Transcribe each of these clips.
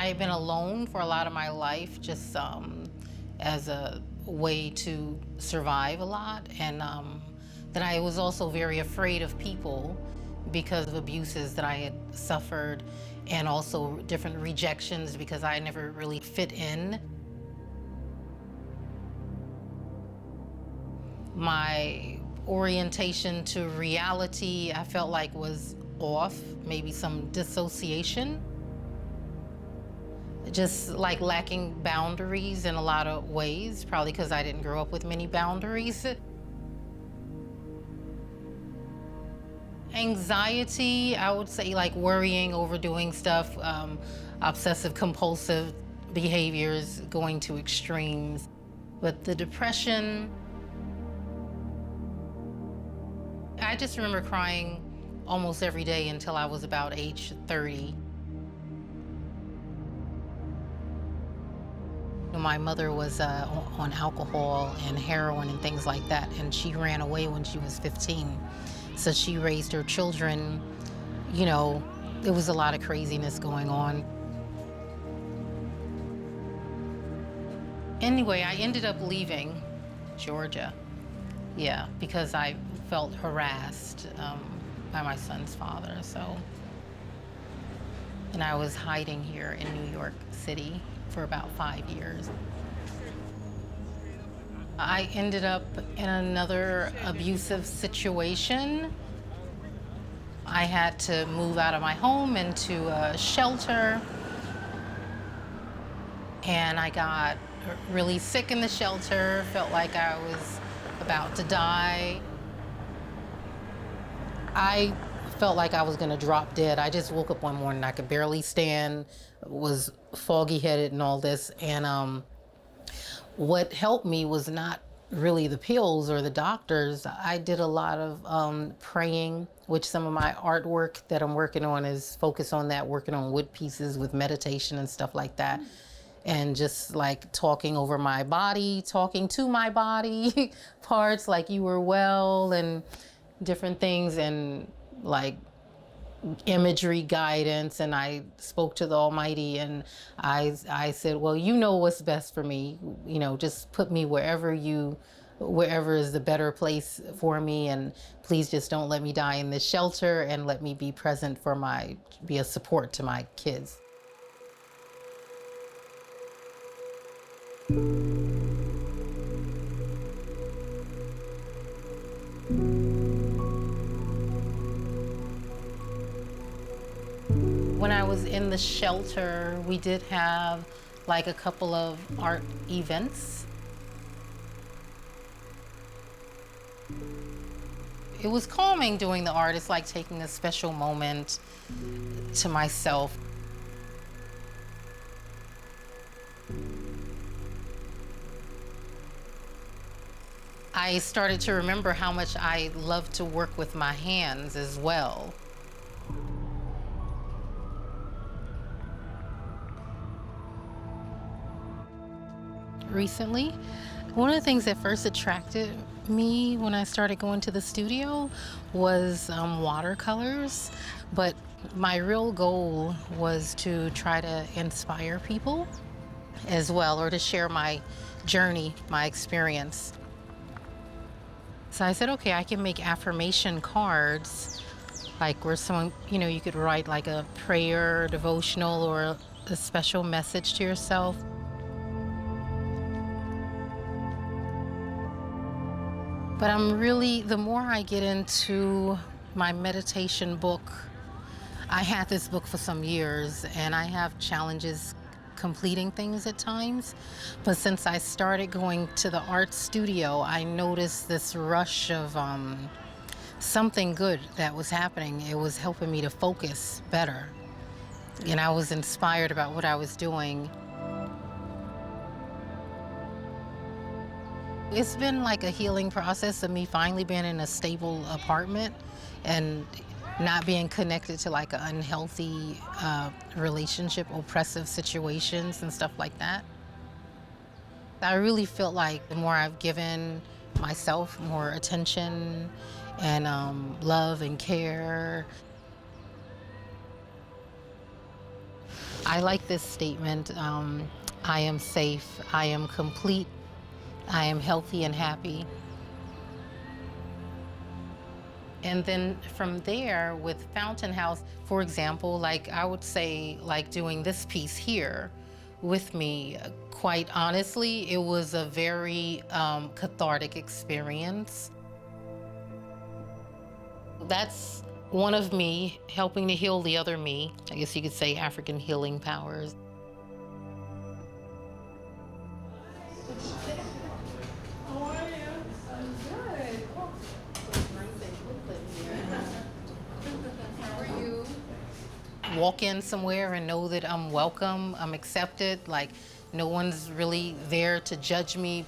I had been alone for a lot of my life, just as a way to survive a lot, and that I was also very afraid of people because of abuses that I had suffered, and also different rejections because I never really fit in. My orientation to reality, I felt like, was off, maybe some dissociation. Just like lacking boundaries in a lot of ways, probably because I didn't grow up with many boundaries. Anxiety, I would say, like worrying, overdoing stuff, obsessive compulsive behaviors, going to extremes. But the depression, I just remember crying almost every day until I was about age 30. My mother was on alcohol and heroin and things like that, and she ran away when she was 15. So she raised her children, you know, there was a lot of craziness going on. Anyway, I ended up leaving Georgia, yeah, because I felt harassed by my son's father, so. And I was hiding here in New York City for about 5 years. I ended up in another abusive situation. I had to move out of my home into a shelter, and I got really sick in the shelter, felt like I was about to die. I felt like I was gonna drop dead. I just woke up one morning, I could barely stand, was foggy headed and all this, and what helped me was not really the pills or the doctors. I did a lot of praying, which some of my artwork that I'm working on is focused on that, working on wood pieces with meditation and stuff like that. And just like talking over my body, talking to my body parts, like you were well, and different things, and like imagery guidance. And I spoke to the Almighty, and I said, well, you know what's best for me, you know, just put me wherever is the better place for me, and please just don't let me die in this shelter, and let me be present for be a support to my kids. When I was in the shelter, we did have like a couple of art events. It was calming doing the art. It's like taking a special moment to myself. I started to remember how much I love to work with my hands as well. Recently, one of the things that first attracted me when I started going to the studio was watercolors, but my real goal was to try to inspire people as well, or to share my journey, my experience. So I said, okay, I can make affirmation cards, like where someone, you know, you could write like a prayer, devotional, or a special message to yourself. But the more I get into my meditation book, I had this book for some years, and I have challenges completing things at times. But since I started going to the art studio, I noticed this rush of something good that was happening. It was helping me to focus better. And I was inspired about what I was doing. It's been like a healing process of me finally being in a stable apartment and not being connected to like an unhealthy relationship, oppressive situations and stuff like that. I really feel like the more I've given myself more attention and love and care, I like this statement. I am safe, I am complete, I am healthy and happy. And then from there with Fountain House, for example, like I would say, like doing this piece here with me, quite honestly, it was a very cathartic experience. That's one of me helping to heal the other me. I guess you could say African healing powers. How are you? I'm good. How are you? Walk in somewhere and know that I'm welcome, I'm accepted, like no one's really there to judge me.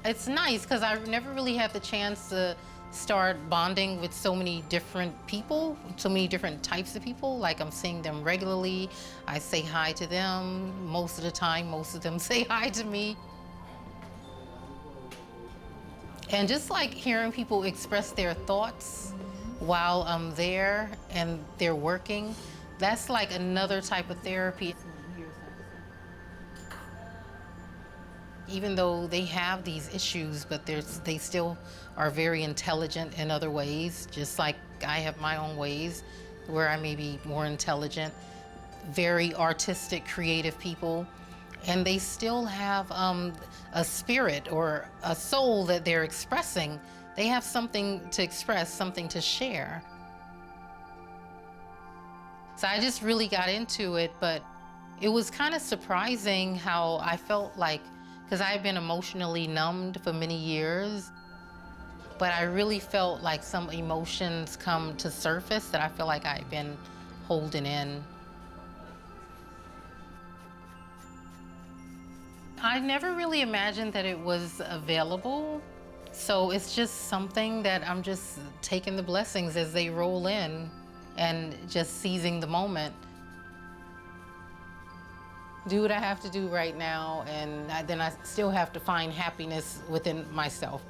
It's nice because I never really had the chance to start bonding with so many different people, so many different types of people. Like I'm seeing them regularly. I say hi to them most of the time. Most of them say hi to me. And just like hearing people express their thoughts while I'm there and they're working, that's like another type of therapy. Even though they have these issues, but they still are very intelligent in other ways, just like I have my own ways where I may be more intelligent, very artistic, creative people, and they still have a spirit or a soul that they're expressing. They have something to express, something to share. So I just really got into it, but it was kind of surprising how I felt like, because I've been emotionally numbed for many years, but I really felt like some emotions come to surface that I feel like I've been holding in. I never really imagined that it was available. So it's just something that I'm just taking the blessings as they roll in and just seizing the moment. Do what I have to do right now, and then I still have to find happiness within myself.